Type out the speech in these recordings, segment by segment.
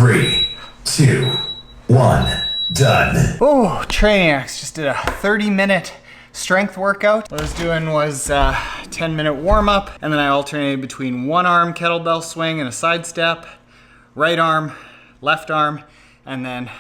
3, 2, 1, done. Oh, TrainingX just did a 30-minute strength workout. What I was doing was 10-minute warm-up, and then I alternated between one arm kettlebell swing and a side step, right arm, left arm, and then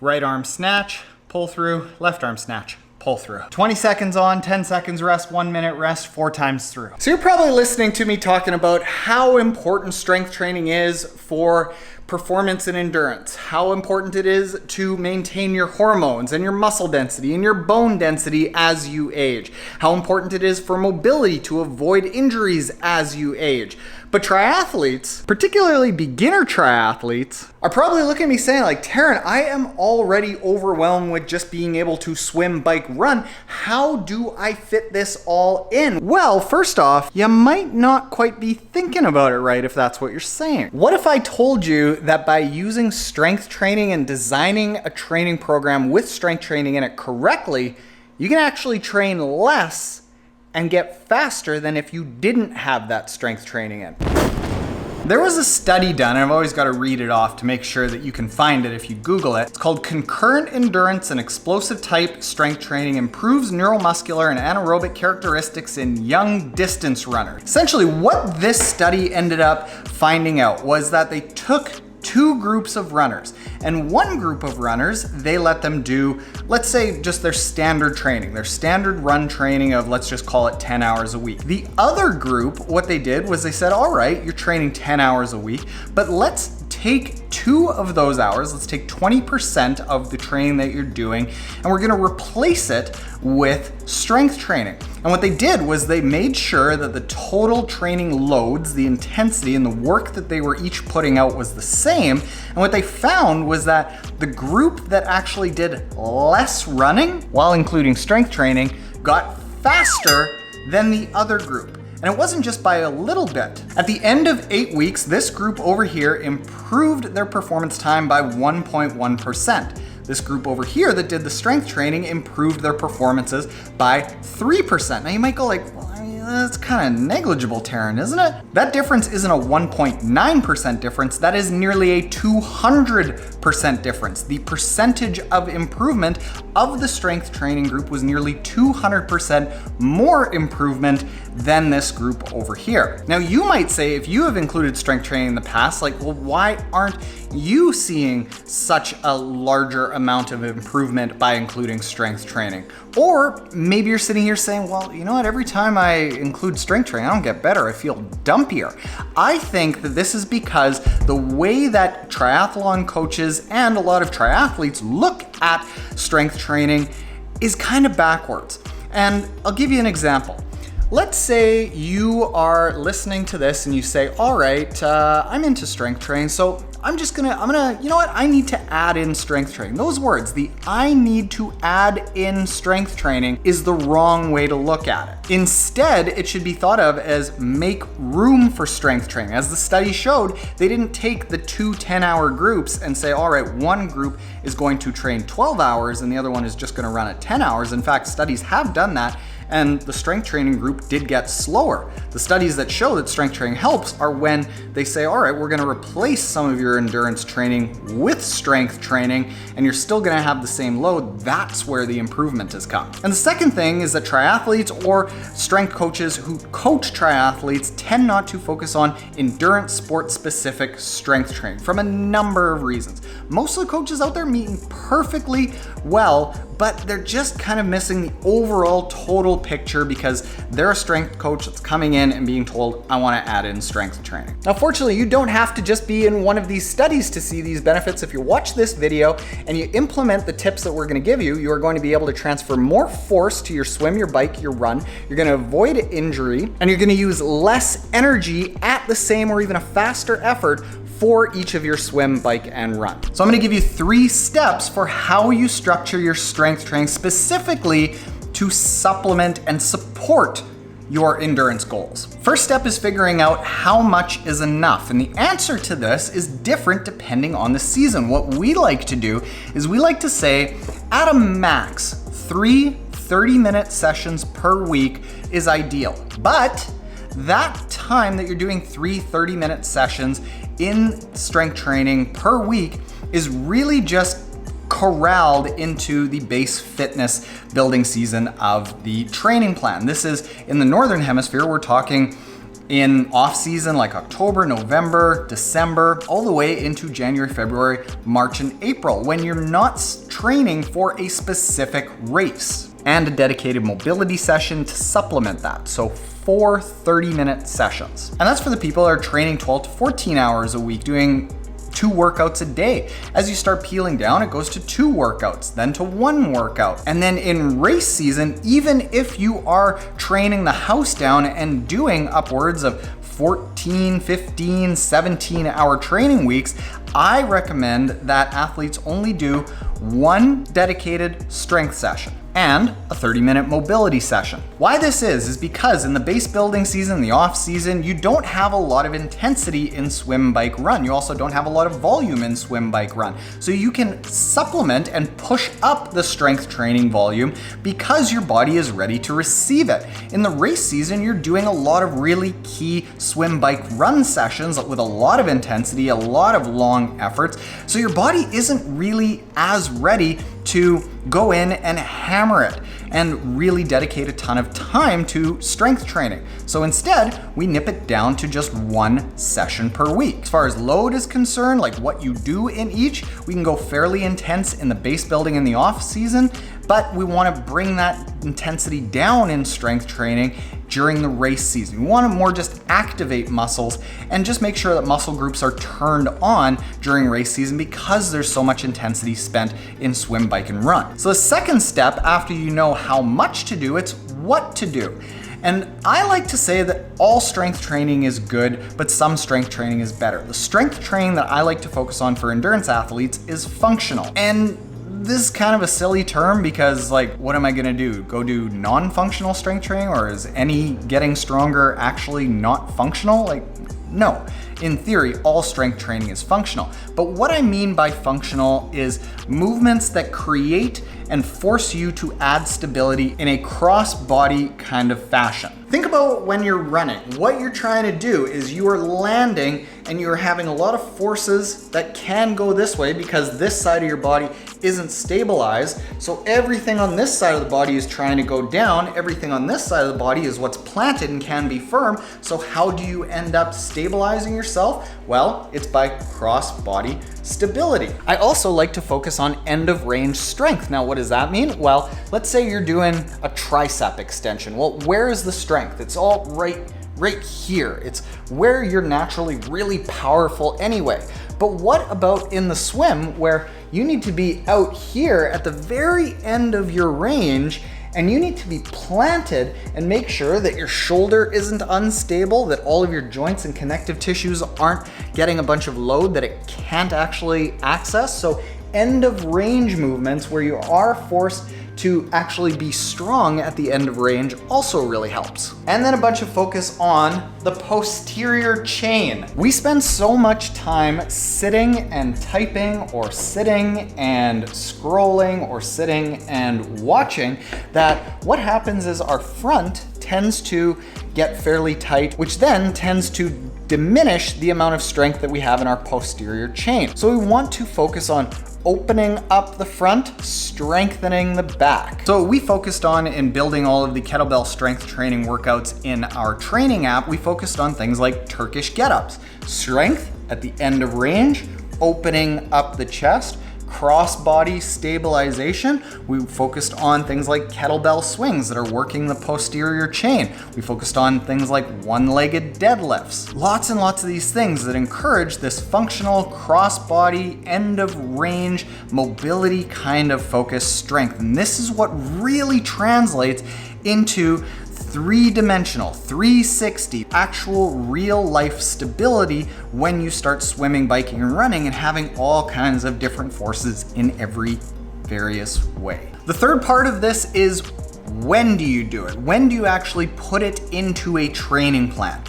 right arm snatch, pull through, left arm snatch, pull through. 20 seconds on, 10 seconds rest, 1 minute rest, 4 times through. So you're probably listening to me talking about how important strength training is for performance and endurance, how important it is to maintain your hormones and your muscle density and your bone density as you age, how important it is for mobility to avoid injuries as you age. But triathletes, particularly beginner triathletes, are probably looking at me saying like, Taryn, I am already overwhelmed with just being able to swim, bike, run. How do I fit this all in? Well, first off, you might not quite be thinking about it right if that's what you're saying. What if I told you that by using strength training and designing a training program with strength training in it correctly, you can actually train less and get faster than if you didn't have that strength training in? There was a study done, and I've always got to read it off to make sure that you can find it if you Google it. It's called Concurrent Endurance and Explosive Type Strength Training Improves Neuromuscular and Anaerobic Characteristics in Young Distance Runners. Essentially, what this study ended up finding out was that they took two groups of runners, and one group of runners, they let them do, let's say, just their standard training, their standard run training of, let's just call it 10 hours a week. The other group, what they did was they said, all right, you're training 10 hours a week, but let's take 2 of those hours, let's take 20% of the training that you're doing, and we're gonna replace it with strength training. And what they did was they made sure that the total training loads, the intensity, and the work that they were each putting out was the same. And what they found was that the group that actually did less running, while including strength training, got faster than the other group. And it wasn't just by a little bit. At the end of 8 weeks, this group over here improved their performance time by 1.1%. This group over here that did the strength training improved their performances by 3%. Now you might go like, well, I mean, that's kind of negligible, Taryn, isn't it? That difference isn't a 1.9% difference, that is nearly a 200% difference. The percentage of improvement of the strength training group was nearly 200% more improvement than this group over here. Now you might say, if you have included strength training in the past, like, well, why aren't you seeing such a larger amount of improvement by including strength training? Or maybe you're sitting here saying, well, you know what, every time I include strength training, I don't get better, I feel dumpier. I think that this is because the way that triathlon coaches and a lot of triathletes look at strength training is kind of backwards. And I'll give you an example. Let's say you are listening to this and you say, all right, I'm into strength training, so I'm gonna, you know what, I need to add in strength training. Those words, the I need to add in strength training, is the wrong way to look at it. Instead, it should be thought of as make room for strength training. As the study showed, they didn't take the 2 10-hour groups and say, all right, one group is going to train 12 hours and the other one is just gonna run at 10 hours. In fact, studies have done that, and the strength training group did get slower. The studies that show that strength training helps are when they say, all right, we're gonna replace some of your endurance training with strength training, and you're still gonna have the same load. That's where the improvement has come. And the second thing is that triathletes or strength coaches who coach triathletes tend not to focus on endurance sport specific strength training from a number of reasons. Most of the coaches out there mean perfectly well, but they're just kind of missing the overall total picture because they're a strength coach that's coming in and being told, I want to add in strength training. Now, fortunately, you don't have to just be in one of these studies to see these benefits. If you watch this video and you implement the tips that we're going to give you, you are going to be able to transfer more force to your swim, your bike, your run. You're going to avoid injury, and you're going to use less energy at the same or even a faster effort for each of your swim, bike, and run. So I'm gonna give you 3 steps for how you structure your strength training specifically to supplement and support your endurance goals. First step is figuring out how much is enough. And the answer to this is different depending on the season. What we like to do is we like to say at a max, 3 30-minute sessions per week is ideal. But that time that you're doing 3 30-minute sessions in strength training per week is really just corralled into the base fitness building season of the training plan. This is in the Northern Hemisphere, we're talking in off season like October, November, December, all the way into January, February, March, and April, when you're not training for a specific race, and a dedicated mobility session to supplement that. So 4 30-minute sessions. And that's for the people that are training 12 to 14 hours a week, doing 2 workouts a day. As you start peeling down, it goes to 2 workouts, then to 1 workout. And then in race season, even if you are training the house down and doing upwards of 14, 15, 17-hour training weeks, I recommend that athletes only do 1 dedicated strength session and a 30-minute mobility session. Why this is because in the base building season, the off season, you don't have a lot of intensity in swim, bike, run. You also don't have a lot of volume in swim, bike, run. So you can supplement and push up the strength training volume because your body is ready to receive it. In the race season, you're doing a lot of really key swim, bike, run sessions with a lot of intensity, a lot of long efforts. So your body isn't really as ready to go in and hammer it and really dedicate a ton of time to strength training. So instead, we nip it down to just 1 session per week. As far as load is concerned, like what you do in each, we can go fairly intense in the base building in the off season, but we want to bring that intensity down in strength training during the race season. We want to more just activate muscles and just make sure that muscle groups are turned on during race season because there's so much intensity spent in swim, bike, and run. So the second step, after you know how much to do, it's what to do. And I like to say that all strength training is good, but some strength training is better. The strength training that I like to focus on for endurance athletes is functional. And this is kind of a silly term because, like, what am I gonna do? Go do non-functional strength training, or is any getting stronger actually not functional? Like, no. In theory, all strength training is functional. But what I mean by functional is movements that create and force you to add stability in a cross-body kind of fashion. Think about when you're running. What you're trying to do is you are landing and you're having a lot of forces that can go this way because this side of your body isn't stabilized. So everything on this side of the body is trying to go down. Everything on this side of the body is what's planted and can be firm. So how do you end up stabilizing yourself? Well, it's by cross-body stability. I also like to focus on end of range strength. Now, what does that mean? Well, let's say you're doing a tricep extension. Well, where is the strength? It's all right here. It's where you're naturally really powerful anyway. But what about in the swim where you need to be out here at the very end of your range and you need to be planted and make sure that your shoulder isn't unstable, that all of your joints and connective tissues aren't getting a bunch of load that it can't actually access. So end of range movements where you are forced to actually be strong at the end of range also really helps. And then a bunch of focus on the posterior chain. We spend so much time sitting and typing, or sitting and scrolling, or sitting and watching, that what happens is our front tends to get fairly tight, which then tends to diminish the amount of strength that we have in our posterior chain. So we want to focus on opening up the front, strengthening the back. So we focused on, in building all of the kettlebell strength training workouts in our training app, we focused on things like Turkish get-ups, strength at the end of range, opening up the chest, cross-body stabilization. We focused on things like kettlebell swings that are working the posterior chain. We focused on things like one-legged deadlifts. Lots and lots of these things that encourage this functional cross-body, end-of-range, mobility kind of focused strength. And this is what really translates into three-dimensional, 360, actual real life stability when you start swimming, biking, and running and having all kinds of different forces in every various way. The third part of this is, when do you do it? When do you actually put it into a training plan?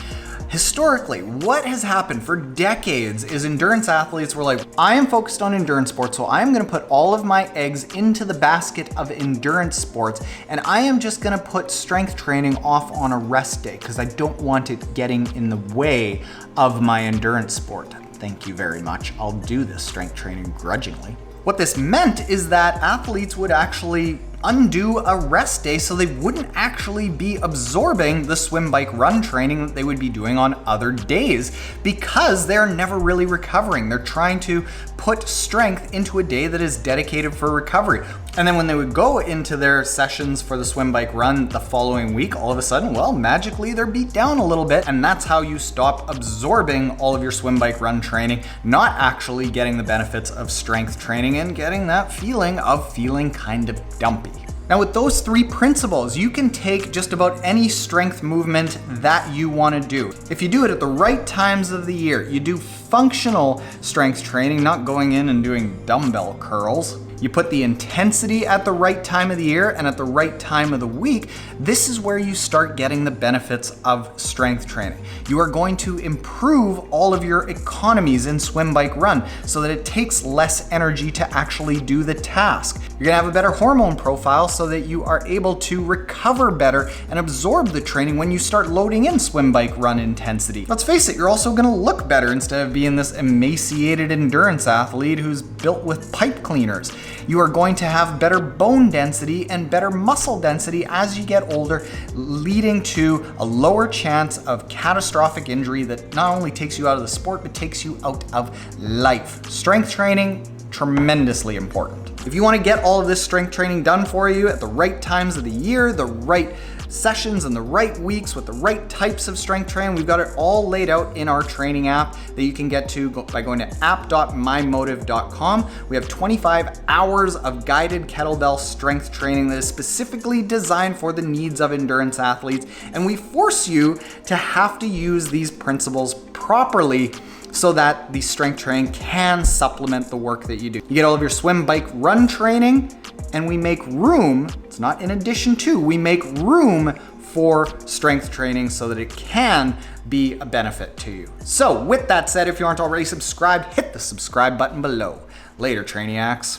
Historically, what has happened for decades is endurance athletes were like, I am focused on endurance sports, so I'm gonna put all of my eggs into the basket of endurance sports, and I am just gonna put strength training off on a rest day because I don't want it getting in the way of my endurance sport. Thank you very much. I'll do this strength training grudgingly. What this meant is that athletes would actually undo a rest day so they wouldn't actually be absorbing the swim, bike, run training that they would be doing on other days because they're never really recovering. They're trying to put strength into a day that is dedicated for recovery. And then when they would go into their sessions for the swim, bike, run the following week, all of a sudden, well, magically they're beat down a little bit. And that's how you stop absorbing all of your swim, bike, run training, not actually getting the benefits of strength training and getting that feeling of feeling kind of dumpy. Now with those three principles, you can take just about any strength movement that you want to do. If you do it at the right times of the year, you do functional strength training, not going in and doing dumbbell curls. You put the intensity at the right time of the year and at the right time of the week, this is where you start getting the benefits of strength training. You are going to improve all of your economies in swim, bike, run so that it takes less energy to actually do the task. You're gonna have a better hormone profile so that you are able to recover better and absorb the training when you start loading in swim, bike, run intensity. Let's face it, you're also gonna look better instead of being this emaciated endurance athlete who's built with pipe cleaners. You are going to have better bone density and better muscle density as you get older, leading to a lower chance of catastrophic injury that not only takes you out of the sport, but takes you out of life. Strength training, tremendously important. If you want to get all of this strength training done for you at the right times of the year, the right sessions and the right weeks with the right types of strength training, we've got it all laid out in our training app that you can get to by going to app.mymotiv.com. We have 25 hours of guided kettlebell strength training that is specifically designed for the needs of endurance athletes, and we force you to have to use these principles properly so that the strength training can supplement the work that you do. You get all of your swim, bike, run training, and we make room, it's not in addition to, we make room for strength training so that it can be a benefit to you. So with that said, if you aren't already subscribed, hit the subscribe button below. Later, Trainiacs.